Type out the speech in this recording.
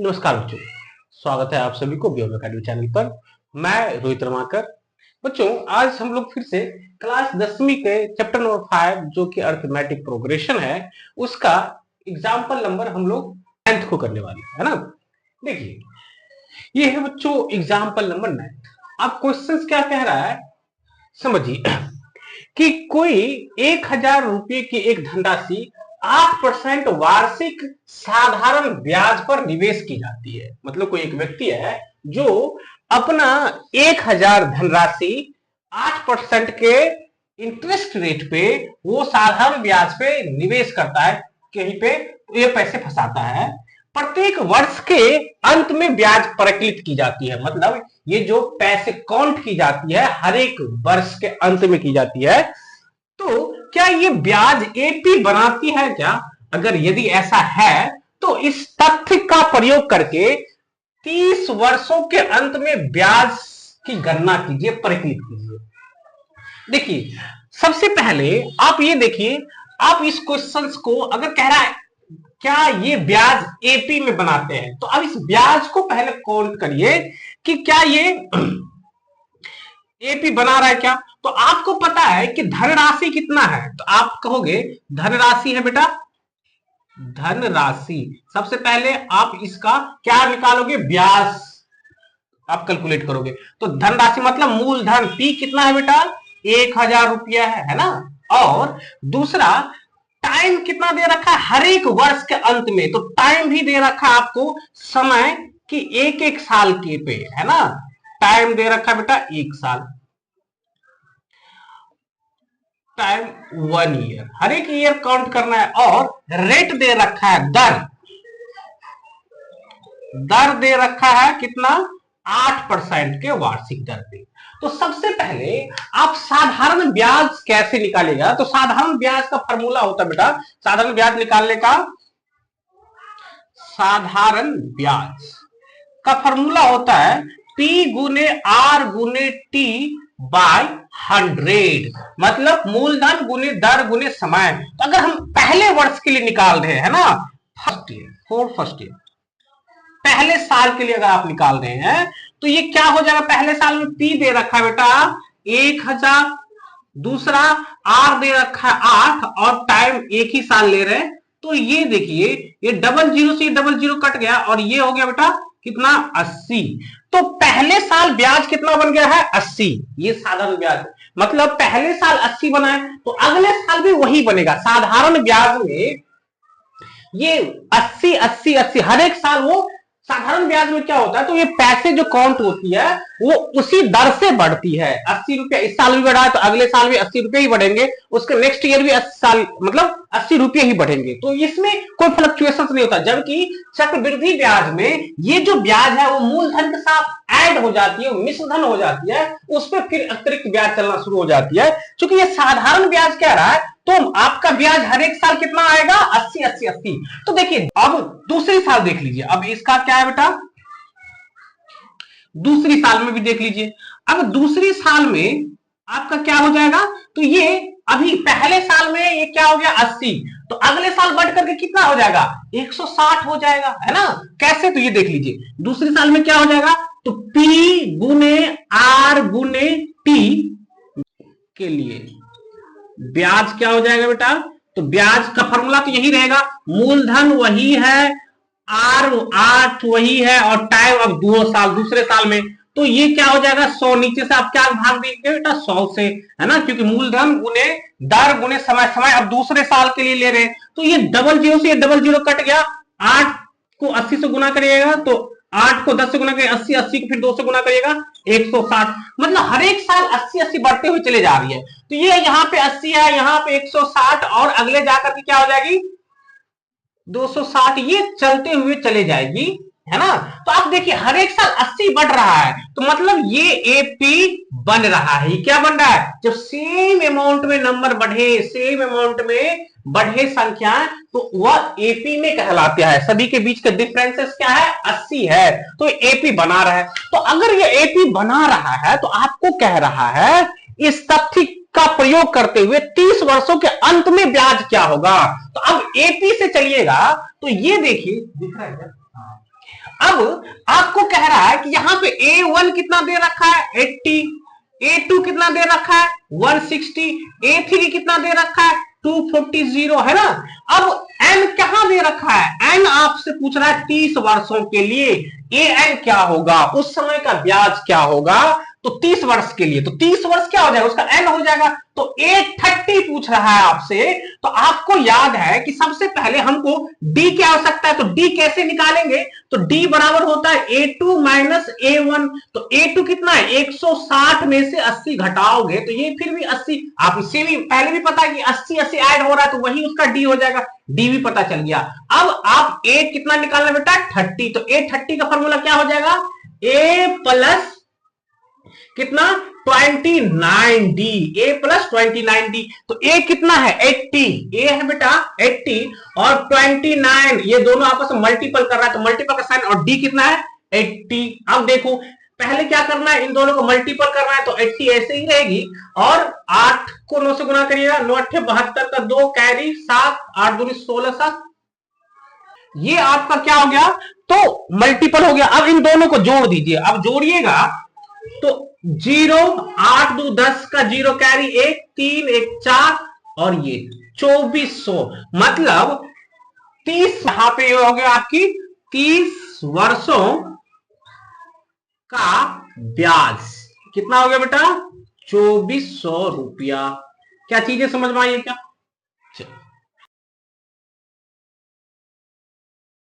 नमस्कार बच्चों, स्वागत है आप सभी को बियो अकेडमी चैनल पर। मैं रोहित रमाकर। बच्चों, आज हम लोग फिर से क्लास 10वीं के चैप्टर नंबर 5 जो कि अरिथमेटिक प्रोग्रेशन है, उसका एग्जाम्पल नंबर हम लोग 9th को करने वाले है ना। देखिए, ये है बच्चों एग्जाम्पल नंबर 9। अब क्वेश्चन क्या कह रहा है समझिए कि कोई 1000 रुपये की एक धनराशि 8% वार्षिक साधारण ब्याज पर निवेश की जाती है। मतलब कोई एक व्यक्ति है जो अपना 1000 धनराशि 8% के इंटरेस्ट रेट पे वो साधारण ब्याज पे निवेश करता है, कहीं पे ये पैसे फंसाता है। प्रत्येक वर्ष के अंत में ब्याज परिकलित की जाती है। मतलब ये जो पैसे काउंट की जाती है हर एक वर्ष के अंत में की जाती है। तो क्या ये ब्याज एपी बनाती है क्या? अगर यदि ऐसा है तो इस तथ्य का प्रयोग करके 30 वर्षों के अंत में ब्याज की गणना कीजिए, परिकलित कीजिए। देखिए, सबसे पहले आप ये देखिए, आप इस क्वेश्चन को अगर कह रहा है क्या ये ब्याज एपी में बनाते हैं, तो अब इस ब्याज को पहले काउंट करिए कि क्या ये एपी बना रहा है क्या। तो आपको पता है कि धनराशि कितना है, तो आप कहोगे धनराशि है बेटा, धनराशि। सबसे पहले आप इसका क्या निकालोगे, ब्याज आप कैलकुलेट करोगे। तो धनराशि मतलब मूलधन पी कितना है बेटा, 1000 रुपया है ना। और दूसरा टाइम कितना दे रखा है, हर एक वर्ष के अंत में। तो टाइम भी दे रखा है आपको, समय की एक साल के पे है ना। टाइम दे रखा है बेटा 1 साल, टाइम 1 ईयर, हर एक ईयर काउंट करना है। और रेट दे रखा है, दर दे रखा है कितना, 8% के वार्षिक दर पे। तो सबसे पहले आप साधारण ब्याज कैसे निकालेगा, तो साधारण ब्याज का फॉर्मूला होता है बेटा, साधारण ब्याज निकालने का साधारण ब्याज का फॉर्मूला होता है P गुने R गुने T बाय 100। मतलब मूलधन गुने दर गुने समय। तो अगर हम पहले वर्ष के लिए निकाल रहे हैं ना, फर्स्ट ईयर पहले साल के लिए अगर आप निकाल रहे हैं तो ये क्या हो जाएगा, पहले साल में P दे रखा है बेटा 1000, दूसरा R दे रखा है 8 और टाइम एक ही साल ले रहे हैं। तो ये देखिए, ये डबल जीरो से डबल जीरो कट गया और ये हो गया बेटा कितना, 80। तो पहले साल ब्याज कितना बन गया है, 80। ये साधारण ब्याज, मतलब पहले साल 80 बना है तो अगले साल भी वही बनेगा। साधारण ब्याज में ये 80 80 80 हर एक साल वो साधारण ब्याज में क्या होता है, तो ये पैसे जो काउंट होती है वो उसी दर से बढ़ती है। 80 रुपया इस साल भी बढ़ा है तो अगले साल भी 80 रुपये ही बढ़ेंगे, उसके नेक्स्ट ईयर भी 80 साल मतलब 80 रुपये ही बढ़ेंगे। तो इसमें कोई फ्लक्चुएशन नहीं होता। जबकि चक्रवृद्धि ब्याज में ये जो ब्याज है वो मूलधन के साथ ऐड हो जाती है, मिश्रधन हो जाती है, उस पर फिर अतिरिक्त ब्याज चलना शुरू हो जाती है। क्योंकि ये साधारण ब्याज कह रहा है तो आपका ब्याज हर एक साल कितना आएगा, 80 80 80। तो देखिए अब दूसरी साल देख लीजिए, अब इसका क्या है बेटा, दूसरी साल में भी देख लीजिए। अब दूसरी साल में आपका क्या हो जाएगा, तो ये अभी पहले साल में ये क्या हो गया 80, तो अगले साल बढ़ करके कितना हो जाएगा, 160 हो जाएगा, है ना। कैसे, तो ये देख लीजिए दूसरी साल में क्या हो जाएगा, तो P गुने R गुने T के लिए ब्याज क्या हो जाएगा बेटा, तो ब्याज का फॉर्मूला तो यही रहेगा, मूलधन वही है, R8 वही है और टाइम अब 2 साल दूसरे साल में। तो ये क्या हो जाएगा, 100, नीचे से आप क्या भाग देंगे बेटा, 100 से, है ना। क्योंकि मूलधन गुने दर गुने समय, समय अब दूसरे साल के लिए ले रहे हैं। तो ये डबल जीरो से डबल जीरो कट गया, 8 को 80 से गुना करिएगा तो 8 को 10 से गुना करिएगा 80, 80 को फिर 2 से गुना करिएगा 160। मतलब हर एक साल 80 80 बढ़ते हुए चले जा रही है। तो ये यहाँ पे 80 है, यहाँ पे 160 और अगले जाकर के क्या हो जाएगी 260, ये चलते हुए चले जाएगी, है ना। तो आप देखिए हर एक साल 80 बढ़ रहा है, तो मतलब ये एपी बन रहा है। क्या बन रहा है, जब सेम अमाउंट में नंबर बढ़े, सेम अमाउंट में बढ़े संख्या, तो वह एपी में कहलाता है। सभी के बीच का डिफरेंसेस क्या है, 80 है, तो एपी बना रहा है। तो अगर ये एपी बना रहा है तो आपको कह रहा है इस तथ्य का प्रयोग करते हुए 30 वर्षों के अंत में ब्याज क्या होगा। तो अब एपी से चलिएगा तो ये देखिए, दिख रहा है क्या, अब आपको कह रहा है कि यहां पे A1 कितना दे रखा है 80, A2 कितना दे रखा है 160, A3 कितना दे रखा है 240 है ना। अब n कहां दे रखा है, n आपसे पूछ रहा है 30 वर्षों के लिए, an क्या होगा, उस समय का ब्याज क्या होगा, तो 30 वर्ष के लिए, तो 30 वर्ष क्या हो जाएगा, उसका n हो जाएगा। तो 830 पूछ रहा है आपसे, तो आपको याद है कि सबसे पहले हमको d की आवश्यकता है, तो d कैसे निकालेंगे, तो d बराबर होता है A2 माइनस A1। तो A2 कितना है 160 में से 80 घटाओगे तो ये फिर भी 80, आप इससे भी पहले भी पता है कि 80 80 ऐड हो रहा है तो वही उसका d हो जाएगा, d भी पता चल गया। अब आप a कितना निकालना बेटा 30, तो A30 का फॉर्मूला क्या हो जाएगा a प्लस कितना 29d, a प्लस 29d। तो a कितना है 80, a है बेटा 80 और 29, ये दोनों आपस में मल्टीपल कर रहा है तो मल्टीपल का साइन, और d कितना है 80। अब देखो पहले क्या करना है, इन दोनों को मल्टीपल करना है तो 80 ऐसे ही रहेगी, और 8 को 9 से गुना करिएगा, 9 8 72 का 2 कैरी 7, 8 दूनी 16 7, ये आपका क्या हो गया, तो मल्टीपल हो गया। अब इन दोनों को जोड़ दीजिए, अब जोड़िएगा तो 0 8 2 10 का 0 कैरी 1 3 1 4 और ये 2400, मतलब 30, यहां पे हो गया आपकी 30 वर्षों का ब्याज, कितना हो गया बेटा 2400 रुपया। क्या चीजें समझ में आई है क्या।